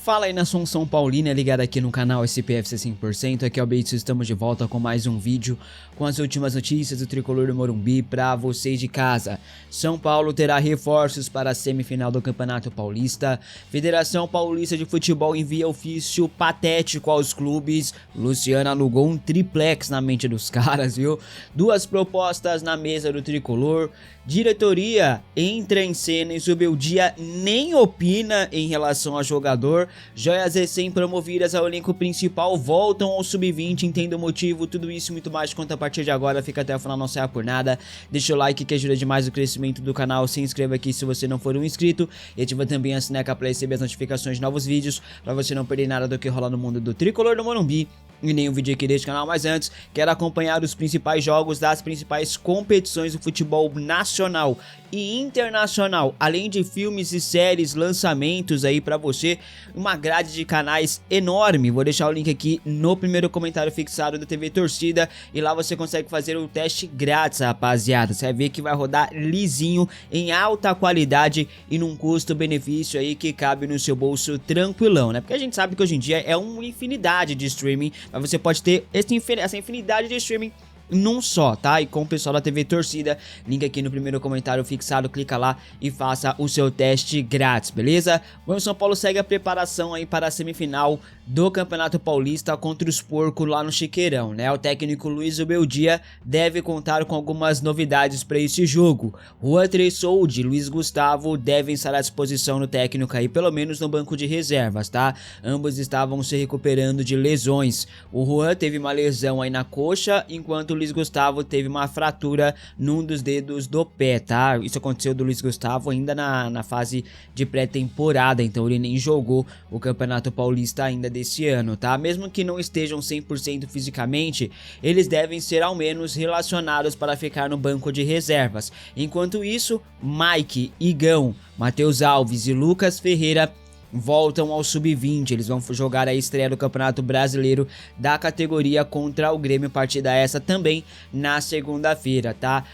Fala aí, nação São Paulina, ligado aqui no canal SPFC 100%, aqui é o Beitsu, estamos de volta com mais um vídeo com as últimas notícias do Tricolor do Morumbi para vocês de casa. São Paulo terá reforços para a semifinal do Campeonato Paulista, Federação Paulista de Futebol envia ofício patético aos clubes, Luciano alugou um triplex na mente dos caras, viu? Duas propostas na mesa do Tricolor, diretoria entra em cena e Zubeldia nem opina em relação ao jogador. Joias recém-promovidas ao elenco principal voltam ao sub-20, entenda o motivo, tudo isso e muito mais conta a partir de agora, fica até o final, não saia por nada, deixa o like que ajuda demais o crescimento do canal, se inscreva aqui se você não for um inscrito e ativa também a sineca para receber as notificações de novos vídeos, para você não perder nada do que rola no mundo do Tricolor do Morumbi e nenhum vídeo aqui deste canal. Mas antes, quero acompanhar os principais jogos das principais competições do futebol nacional e internacional, além de filmes e séries, lançamentos aí pra você, uma grade de canais enorme. Vou deixar o link aqui no primeiro comentário fixado da TV Torcida e lá você consegue fazer o teste grátis, rapaziada. Você vai ver que vai rodar lisinho, em alta qualidade e num custo-benefício aí que cabe no seu bolso tranquilão, né? Porque a gente sabe que hoje em dia é uma infinidade de streaming, mas você pode ter essa infinidade de streaming num só, tá? E com o pessoal da TV Torcida, link aqui no primeiro comentário fixado, clica lá e faça o seu teste grátis, beleza? Bom, o São Paulo segue a preparação aí para a semifinal do Campeonato Paulista contra os porcos lá no Chiqueirão, né? O técnico Luiz Zubeldia deve contar com algumas novidades para esse jogo. Juan Tressoldi e Luiz Gustavo devem estar à disposição no técnico aí, pelo menos no banco de reservas, tá? Ambos estavam se recuperando de lesões. O Juan teve uma lesão aí na coxa, enquanto o Luiz Gustavo teve uma fratura num dos dedos do pé, tá? Isso aconteceu do Luiz Gustavo ainda na fase de pré-temporada, então ele nem jogou o Campeonato Paulista ainda desse ano, tá? Mesmo que não estejam 100% fisicamente, eles devem ser ao menos relacionados para ficar no banco de reservas. Enquanto isso, Mike, Igão, Matheus Alves e Lucas Ferreira voltam ao sub-20, eles vão jogar a estreia do Campeonato Brasileiro da categoria contra o Grêmio, partida essa também na segunda-feira, tá?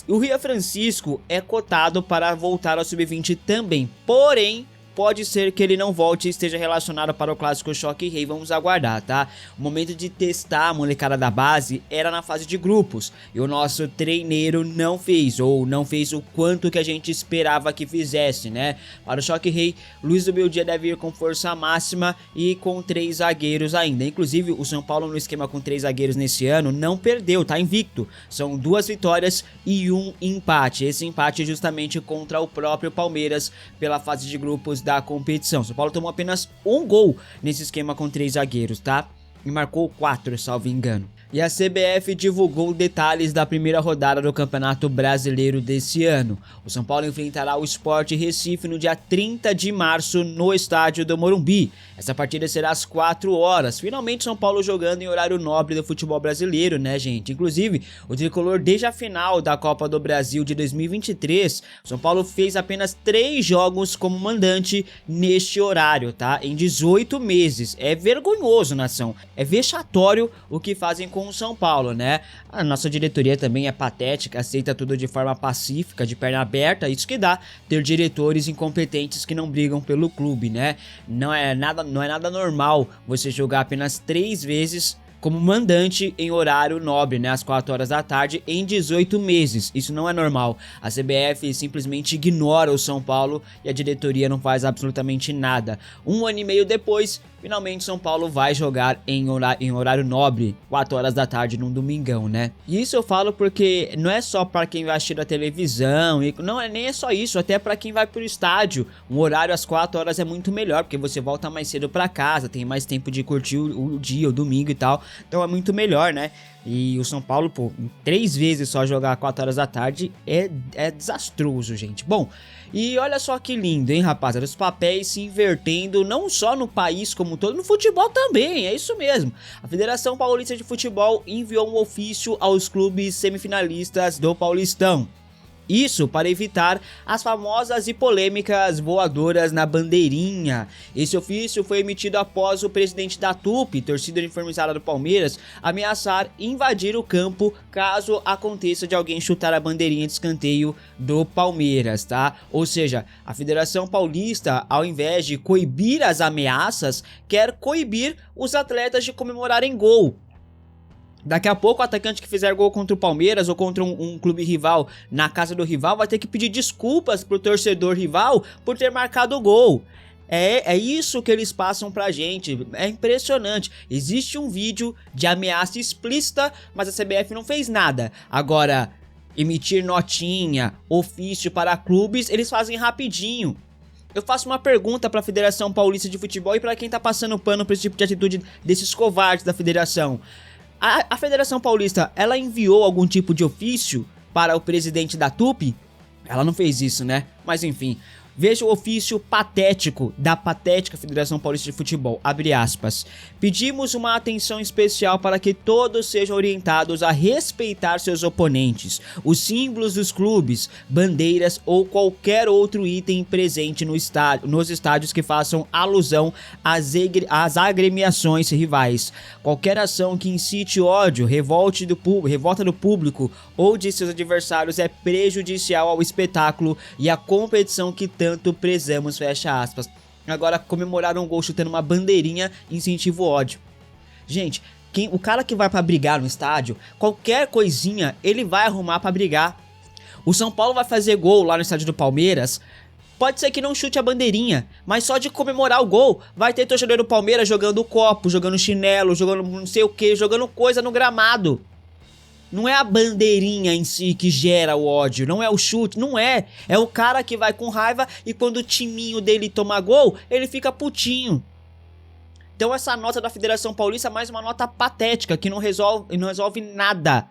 O Rian Francisco é cotado para voltar ao sub-20 também, porém pode ser que ele não volte e esteja relacionado para o Clássico Choque Rei, vamos aguardar, tá? O momento de testar a molecada da base era na fase de grupos, e o nosso treineiro não fez o quanto que a gente esperava que fizesse, né? Para o Choque Rei, Luiz Zubeldia deve ir com força máxima e com 3 zagueiros ainda. Inclusive, o São Paulo no esquema com 3 zagueiros nesse ano não perdeu, tá invicto. São 2 vitórias e 1 empate. Esse empate justamente contra o próprio Palmeiras pela fase de grupos da competição. São Paulo tomou apenas 1 gol nesse esquema com 3 zagueiros, tá? E marcou 4, salvo engano. E a CBF divulgou detalhes da primeira rodada do Campeonato Brasileiro desse ano. O São Paulo enfrentará o Sport Recife no dia 30 de março no estádio do Morumbi. Essa partida será às 4 horas. Finalmente São Paulo jogando em horário nobre do futebol brasileiro, né, gente? Inclusive, o tricolor desde a final da Copa do Brasil de 2023, o São Paulo fez apenas 3 jogos como mandante neste horário, tá? Em 18 meses. É vergonhoso, nação. É vexatório o que fazem com o São Paulo, né? A nossa diretoria também é patética, aceita tudo de forma pacífica, de perna aberta, isso que dá ter diretores incompetentes que não brigam pelo clube, né? Não é nada normal você jogar apenas 3 vezes como mandante em horário nobre, né, às 4 horas da tarde, em 18 meses. Isso não é normal. A CBF simplesmente ignora o São Paulo e a diretoria não faz absolutamente nada. 1 ano e meio depois, finalmente São Paulo vai jogar em horário nobre, 4 horas da tarde, num domingão, né? E isso eu falo porque não é só para quem vai assistir a televisão, nem é só isso, até para quem vai pro estádio. Um horário às 4 horas é muito melhor, porque você volta mais cedo para casa, tem mais tempo de curtir o dia, o domingo e tal. Então é muito melhor, né? E o São Paulo, pô, 3 vezes só jogar 4 horas da tarde é desastroso, gente. Bom, e olha só que lindo, hein, rapaziada? Os papéis se invertendo não só no país como um todo, no futebol também, é isso mesmo. A Federação Paulista de Futebol enviou um ofício aos clubes semifinalistas do Paulistão. Isso para evitar as famosas e polêmicas voadoras na bandeirinha. Esse ofício foi emitido após o presidente da TUP, torcida uniformizada do Palmeiras, ameaçar invadir o campo caso aconteça de alguém chutar a bandeirinha de escanteio do Palmeiras, tá? Ou seja, a Federação Paulista, ao invés de coibir as ameaças, quer coibir os atletas de comemorarem gol. Daqui a pouco o atacante que fizer gol contra o Palmeiras ou contra um clube rival na casa do rival vai ter que pedir desculpas pro torcedor rival por ter marcado o gol. É isso que eles passam pra gente, é impressionante. Existe um vídeo de ameaça explícita, mas a CBF não fez nada. Agora, emitir notinha, ofício para clubes, eles fazem rapidinho. Eu faço uma pergunta para a Federação Paulista de Futebol e para quem tá passando pano por esse tipo de atitude desses covardes da federação. A Federação Paulista, ela enviou algum tipo de ofício para o presidente da TUP? Ela não fez isso, né? Mas enfim, veja o ofício patético da patética Federação Paulista de Futebol, abre aspas. Pedimos uma atenção especial para que todos sejam orientados a respeitar seus oponentes, os símbolos dos clubes, bandeiras ou qualquer outro item presente no estádio, nos estádios que façam alusão às agremiações rivais. Qualquer ação que incite ódio, revolta do público ou de seus adversários é prejudicial ao espetáculo e à competição que tanto prezamos, fecha aspas. Agora, comemorar um gol chutando uma bandeirinha incentiva o ódio. Gente, o cara que vai pra brigar no estádio, qualquer coisinha ele vai arrumar pra brigar. O São Paulo vai fazer gol lá no estádio do Palmeiras, pode ser que não chute a bandeirinha, mas só de comemorar o gol, vai ter torcedor do Palmeiras jogando copo, jogando chinelo, jogando não sei o que, jogando coisa no gramado. Não é a bandeirinha em si que gera o ódio, não é o chute, não é. É o cara que vai com raiva e quando o timinho dele toma gol, ele fica putinho. Então essa nota da Federação Paulista é mais uma nota patética que não resolve nada.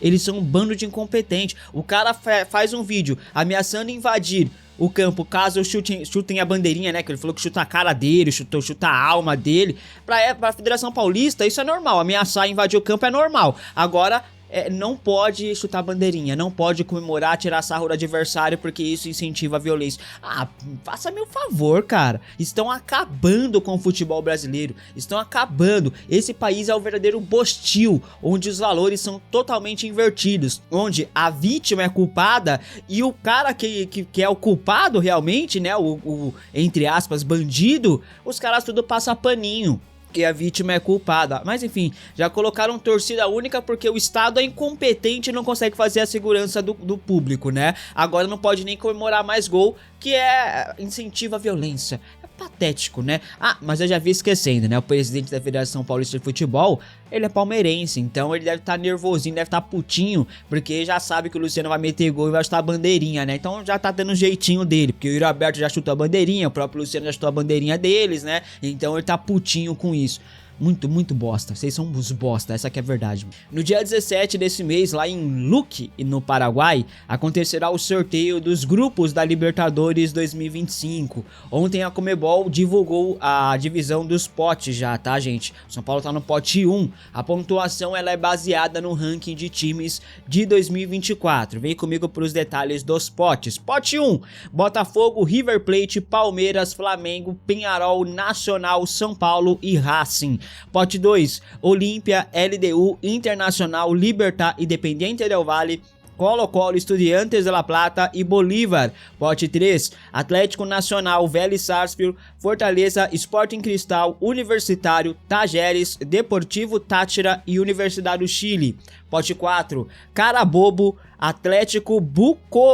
Eles são um bando de incompetentes. O cara faz um vídeo ameaçando invadir o campo caso chutem a bandeirinha, né? Que ele falou que chuta a cara dele, chuta a alma dele. Pra Federação Paulista isso é normal, ameaçar invadir o campo é normal. Agora não pode chutar bandeirinha, não pode comemorar, tirar sarro do adversário porque isso incentiva a violência. Ah, faça-me um favor, cara. Estão acabando com o futebol brasileiro, estão acabando. Esse país é o verdadeiro bostil, onde os valores são totalmente invertidos, onde a vítima é culpada e o cara que é o culpado realmente, né, o entre aspas, bandido, os caras tudo passa paninho. Que a vítima é culpada, mas enfim, já colocaram torcida única porque o Estado é incompetente e não consegue fazer a segurança do público, né? Agora não pode nem comemorar mais gol, que incentiva a violência. É patético, né? Ah, mas eu já vi esquecendo, né? O presidente da Federação Paulista de Futebol, ele é palmeirense, então ele deve estar nervosinho, deve estar putinho, porque já sabe que o Luciano vai meter gol e vai chutar a bandeirinha, né? Então já tá dando um jeitinho dele, porque o Yuri Alberto já chutou a bandeirinha, o próprio Luciano já chutou a bandeirinha deles, né? Então ele tá putinho com isso. Muito bosta, vocês são uns bosta, essa que é a verdade. No dia 17 desse mês, lá em Luque, no Paraguai, acontecerá o sorteio dos grupos da Libertadores 2025. Ontem a Conmebol divulgou a divisão dos potes já, tá, gente? O São Paulo tá no pote 1. A pontuação ela é baseada no ranking de times de 2024. Vem comigo para os detalhes dos potes. Pote 1, Botafogo, River Plate, Palmeiras, Flamengo, Peñarol, Nacional, São Paulo e Racing. Pote 2, Olímpia, LDU, Internacional, Libertad, Independiente del Valle, Colo-Colo, Estudiantes de La Plata e Bolívar. Pote 3, Atlético Nacional, Vélez Sarsfield, Fortaleza, Sporting Cristal, Universitário, Tajeres, Deportivo Táchira e Universidade do Chile. Pote 4, Carabobo, Atlético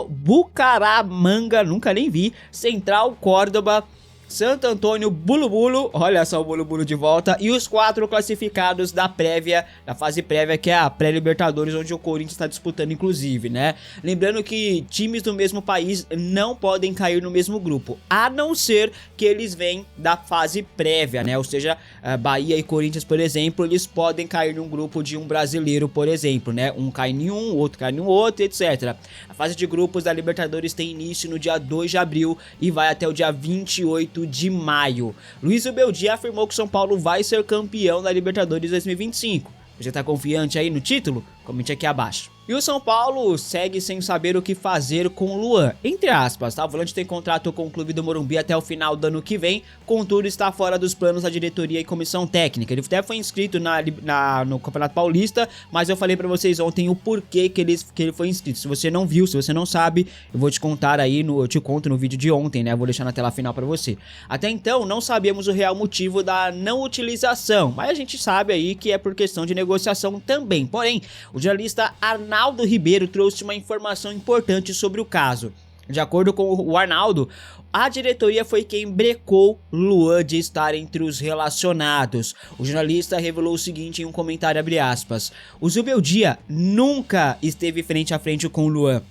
Bucaramanga, nunca nem vi, Central Córdoba, Santo Antônio, Bulu-Bulu, olha só o Bulu-Bulu de volta, e os 4 classificados da prévia, da fase prévia, que é a pré-Libertadores, onde o Corinthians está disputando inclusive, né? Lembrando que times do mesmo país não podem cair no mesmo grupo, a não ser que eles venham da fase prévia, né? Ou seja, Bahia e Corinthians, por exemplo, eles podem cair num grupo de um brasileiro, por exemplo, né? Um cai em um, outro cai em outro, etc. A fase de grupos da Libertadores tem início no dia 2 de abril e vai até o dia 28 de maio. Luiz Ubeldia afirmou que São Paulo vai ser campeão da Libertadores 2025. Você tá confiante aí no título? Comente aqui abaixo. E o São Paulo segue sem saber o que fazer com o Luan, entre aspas, tá? O volante tem contrato com o clube do Morumbi até o final do ano que vem, contudo está fora dos planos da diretoria e comissão técnica. Ele até foi inscrito no Campeonato Paulista, mas eu falei pra vocês ontem o porquê que ele foi inscrito. Se você não viu, se você não sabe, eu vou te contar aí, eu te conto no vídeo de ontem, né? Eu vou deixar na tela final pra você. Até então, não sabíamos o real motivo da não utilização, mas a gente sabe aí que é por questão de negociação também. Porém, o jornalista Arnaldo Ribeiro trouxe uma informação importante sobre o caso. De acordo com o Arnaldo, a diretoria foi quem brecou Luan de estar entre os relacionados. O jornalista revelou o seguinte em um comentário, abre aspas: "O Zubeldia nunca esteve frente a frente com o Luan.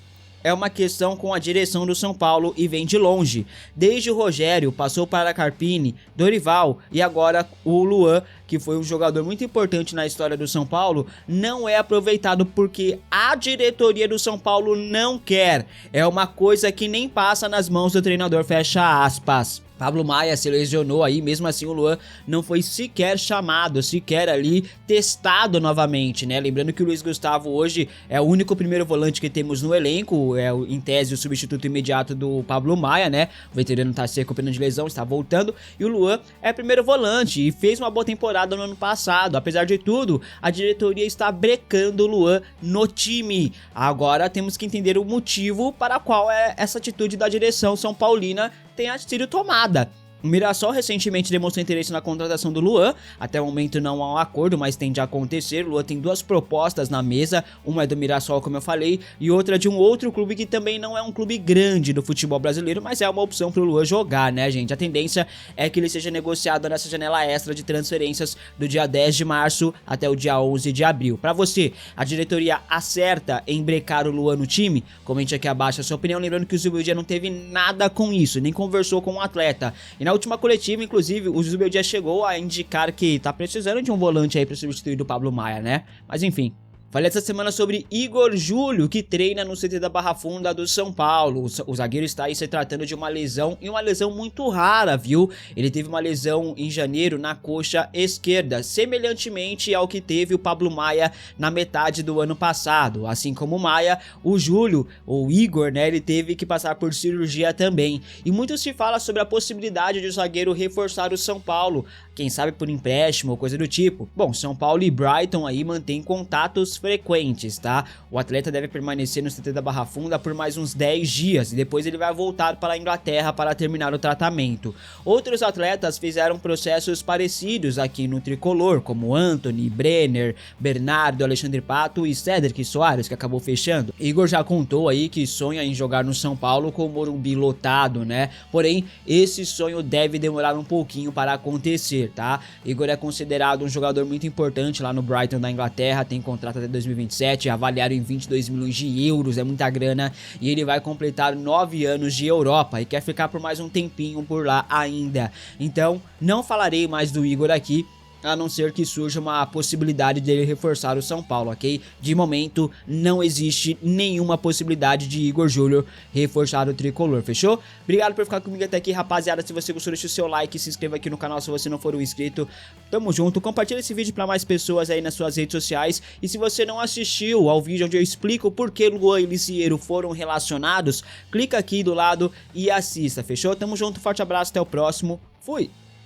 É uma questão com a direção do São Paulo e vem de longe. Desde o Rogério, passou para Carpini, Dorival e agora o Luan, que foi um jogador muito importante na história do São Paulo, não é aproveitado porque a diretoria do São Paulo não quer. É uma coisa que nem passa nas mãos do treinador", fecha aspas. Pablo Maia se lesionou aí, mesmo assim o Luan não foi sequer chamado, sequer ali testado novamente, né? Lembrando que o Luiz Gustavo hoje é o único primeiro volante que temos no elenco, é em tese o substituto imediato do Pablo Maia, né? O veterano tá se recuperando de lesão, está voltando, e o Luan é primeiro volante e fez uma boa temporada no ano passado. Apesar de tudo, a diretoria está brecando o Luan no time. Agora temos que entender o motivo para qual é essa atitude da direção são paulina tenha sido tomada. O Mirassol recentemente demonstrou interesse na contratação do Luan, até o momento não há um acordo, mas tende a acontecer. O Luan tem duas propostas na mesa, uma é do Mirassol, como eu falei, e outra de um outro clube que também não é um clube grande do futebol brasileiro, mas é uma opção para o Luan jogar, né, gente? A tendência é que ele seja negociado nessa janela extra de transferências do dia 10 de março até o dia 11 de abril. Para você, a diretoria acerta em brecar o Luan no time? Comente aqui abaixo a sua opinião, lembrando que o Zubeldia não teve nada com isso, nem conversou com o atleta. E na última coletiva, inclusive, o Zubeldia chegou a indicar que tá precisando de um volante aí pra substituir o Pablo Maia, né? Mas enfim. Falei essa semana sobre Igor Júlio, que treina no CT da Barra Funda do São Paulo. O zagueiro está aí se tratando de uma lesão, e uma lesão muito rara, viu? Ele teve uma lesão em janeiro na coxa esquerda, semelhantemente ao que teve o Pablo Maia na metade do ano passado. Assim como o Maia, o Júlio, ou Igor, né, ele teve que passar por cirurgia também. E muito se fala sobre a possibilidade de o zagueiro reforçar o São Paulo, quem sabe por empréstimo ou coisa do tipo. Bom, São Paulo e Brighton aí mantêm contatos frequentes, tá? O atleta deve permanecer no CT da Barra Funda por mais uns 10 dias e depois ele vai voltar para a Inglaterra para terminar o tratamento. Outros atletas fizeram processos parecidos aqui no tricolor, como Anthony, Brenner, Bernardo, Alexandre Pato e Cédric Soares, que acabou fechando. Igor já contou aí que sonha em jogar no São Paulo com o Morumbi lotado, né? Porém, esse sonho deve demorar um pouquinho para acontecer, tá? Igor é considerado um jogador muito importante lá no Brighton da Inglaterra, tem contrato até 2027, avaliado em 22 milhões de euros, é muita grana, e ele vai completar 9 anos de Europa e quer ficar por mais um tempinho por lá ainda. Então, não falarei mais do Igor aqui, a não ser que surja uma possibilidade dele reforçar o São Paulo, ok? De momento, não existe nenhuma possibilidade de Igor Júlio reforçar o tricolor, fechou? Obrigado por ficar comigo até aqui, rapaziada. Se você gostou, deixa o seu like, se inscreva aqui no canal se você não for um inscrito. Tamo junto, compartilha esse vídeo pra mais pessoas aí nas suas redes sociais. E se você não assistiu ao vídeo onde eu explico por que Luan e Lisieiro foram relacionados, clica aqui do lado e assista, fechou? Tamo junto, forte abraço, até o próximo, fui!